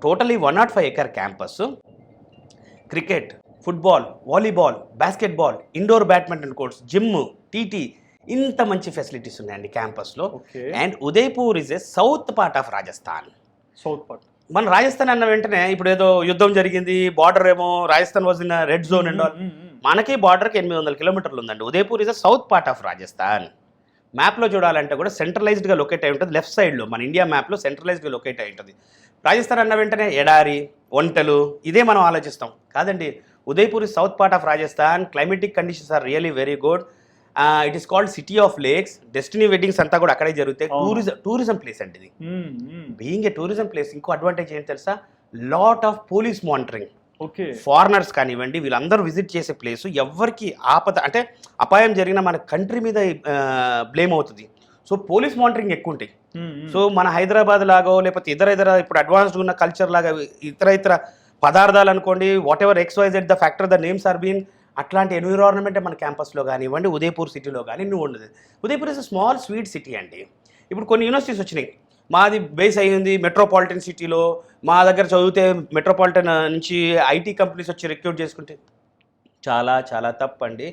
Totally 105 acre campus. Cricket, football, volleyball, basketball, indoor badminton courts, gym, TT, ఇంత మంచి facilities ఉన్నాయండి క్యాంపస్లో. Okay. And Udaipur is a south part of Rajasthan. South part. మన రాజస్థాన్ అన్న వెంటనే ఇప్పుడు ఏదో యుద్ధం జరిగింది, బార్డర్ ఏమో Rajasthan was in red zone and all. మనకి బార్డర్కి 800 కిలోమీటర్లు ఉందండి. Udaipur is a south part of Rajasthan. మ్యాప్లో చూడాలంటే కూడా సెంట్రలైజ్డ్గా లొకేట్ అయి ఉంటుంది. లెఫ్ట్ సైడ్లో మన ఇండియా మ్యాప్లో సెంట్రలైజ్డ్గా లొకేట్ అయి ఉంటుంది. రాజస్థాన్ అన్న వెంటనే ఎడారి, ఒంటెలు, ఇదే మనం ఆలోచిస్తాం. కాదండి, Udaipur is south part of Rajasthan. Climatic conditions are really very good. It is called city of lakes. Destiny weddings అంతా కూడా అక్కడే జరుగుతాయి. టూరిజం ప్లేస్ అండి ఇది. బీయింగ్ ఏ టూరిజం ప్లేస్ ఇంకో అడ్వాంటేజ్ ఏంటి తెలుసా? Lot of police monitoring. Okay. Foreigners కానివ్వండి, వీళ్ళందరూ విజిట్ చేసే ప్లేసు. ఎవరికి ఆపద అంటే అపాయం జరిగిన మన కంట్రీ మీద బ్లేమ్ అవుతుంది. సో పోలీస్ మానిటరింగ్ ఎక్కువ ఉంటాయి. సో మన హైదరాబాద్ లాగో లేకపోతే ఇతర ఇప్పుడు అడ్వాన్స్డ్ ఉన్న కల్చర్ లాగా ఇతర పదార్థాలు అనుకోండి, whatever XYZ the factor the names are been, అట్లాంటి ఎన్విరాన్మెంట్ మన క్యాంపస్లో కానివ్వండి, ఉదయపూర్ సిటీలో కానీ నువ్వు ఉండదు. Udaipur is small sweet city అండి. ఇప్పుడు కొన్ని యూనివర్సిటీస్ వచ్చినాయి. మాది బేస్ అయ్యింది మెట్రోపాలిటన్ సిటీలో. మా దగ్గర చదివితే మెట్రోపాలిటన్ నుంచి IT కంపెనీస్ వచ్చి రిక్రూట్ చేసుకుంటే చాలా చాలా తప్పండి.